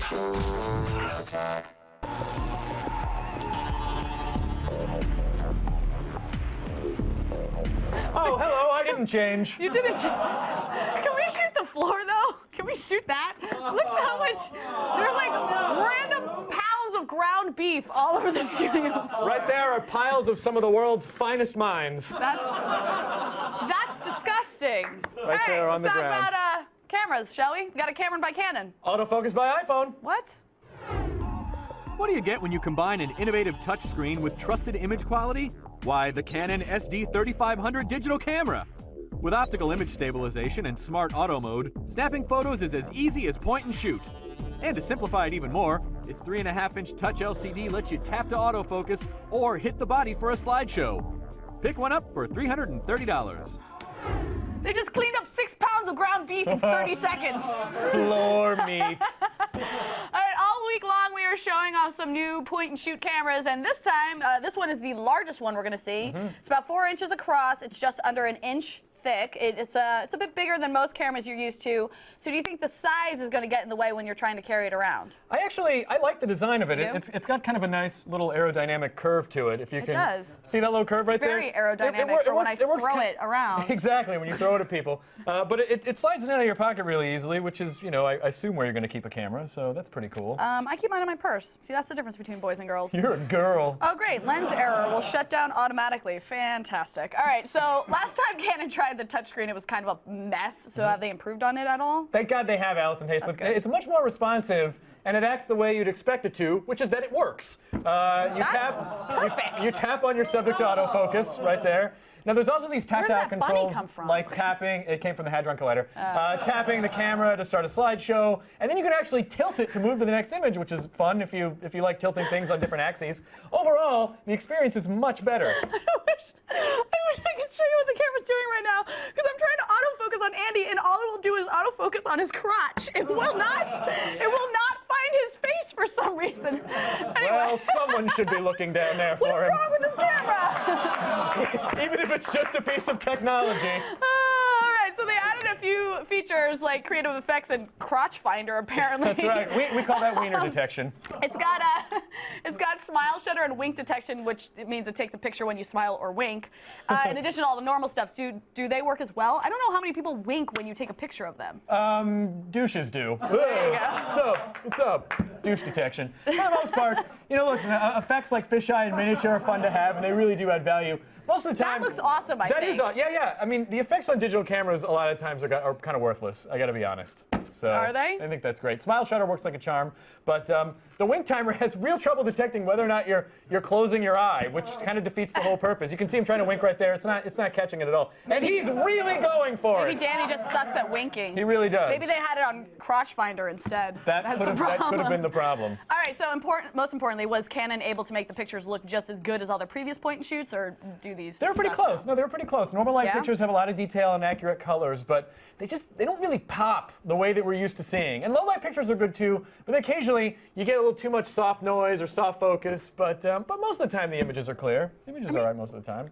Oh, hello, I didn't change. You didn't. Can we shoot the floor, though? Can we shoot that? Look at how much. There's like random pounds of ground beef all over the studio. Right there are piles of some of the world's finest minds. That's disgusting. Right there on the ground. Let's talk about cameras, shall we? We got a Canon by Canon. Autofocus by iPhone. What? What do you get when you combine an innovative touchscreen with trusted image quality? Why, the Canon SD3500 digital camera. With optical image stabilization and smart auto mode, snapping photos is as easy as point and shoot. And to simplify it even more, its 3.5-inch touch LCD lets you tap to autofocus or hit the body for a slideshow. Pick one up for $330. They just cleaned up 6 pounds of ground beef in 30 seconds. Floor meat. All right, all week long we are showing off some new point-and-shoot cameras, and this time, this one is the largest one we're going to see. It's about 4 inches across. It's just under an inch thick. It's a bit bigger than most cameras you're used to. So do you think the size is going to get in the way when you're trying to carry it around? I like the design of it. You do? It's got kind of a nice little aerodynamic curve to it. If you It can does. see that little curve right there. Very aerodynamic for when I throw it around. Exactly, when you throw it at people. But it slides in and out of your pocket really easily, which is, you know, I assume where you're going to keep a camera, so that's pretty cool. I keep mine in my purse. See, that's the difference between boys and girls. You're a girl. Oh, great. Lens error will shut down automatically. Fantastic. All right, so last time Canon tried the touchscreen, it was kind of a mess. So have they improved on it at all? Thank God they have, Allison Hayes. It's much more responsive, and it acts the way you'd expect it to, which is that it works. You tap on your subject autofocus right there. Now, there's also these tactile controls, like tapping. It came from the Hadron Collider. Tapping the camera to start a slideshow, and then you can actually tilt it to move to the next image, which is fun if you like tilting things on different axes. Overall, the experience is much better. I wish I could show you what the camera's doing right now, because I'm trying to autofocus on Andy, and all it will do is autofocus on his crotch. It will not find his face for some reason. Anyway. Well, someone should be looking down there for him. What's wrong with this camera? Even if it's just a piece of technology. All right, so they added a few features like creative effects and crotch finder, apparently. That's right. We call that wiener detection. It's got smile shutter and wink detection, which it means it takes a picture when you smile or wink. In addition to all the normal stuff, do they work as well? I don't know how many people wink when you take a picture of them. Douches do. There you go. What's up? Douche detection. For the most part, you know, look, effects like fisheye and miniature are fun to have, and they really do add value. Most of the time, that looks awesome, I think. Yeah. I mean, the effects on digital cameras a lot of times are kind of worthless. I got to be honest. So are they? I think that's great. Smile shutter works like a charm, but the wink timer has real trouble detecting whether or not you're closing your eye, which kind of defeats the whole purpose. You can see him trying to wink right there. It's not catching it at all, and he's really going for it. Maybe Danny just sucks at winking. He really does. Maybe they had it on crotch finder instead. That could have been the problem. All right. So most importantly, was Canon able to make the pictures look just as good as all their previous point and shoots, or do these? They're pretty close. No, they're pretty close. Normal light pictures have a lot of detail and accurate colors, but they don't really pop the way that we're used to seeing. And low light pictures are good too, but occasionally you get a little too much soft noise or soft focus. But most of the time the images are clear. The images are all right most of the time.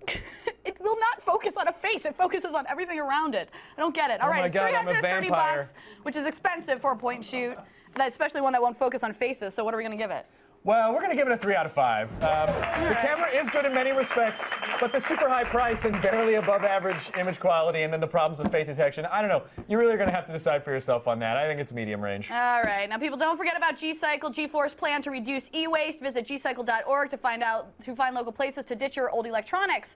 It will not focus on a face. It focuses on everything around it. I don't get it. All right, my God, I'm a vampire. $330, which is expensive for a point and shoot, especially one that won't focus on faces. So what are we going to give it? Well, we're going to give it a 3 out of 5. The camera is good in many respects, but the super high price and barely above average image quality and then the problems with face detection, I don't know. You really are going to have to decide for yourself on that. I think it's medium range. All right. Now, people, don't forget about G-Cycle. G-Force plan to reduce e-waste. Visit gcycle.org to find local places to ditch your old electronics.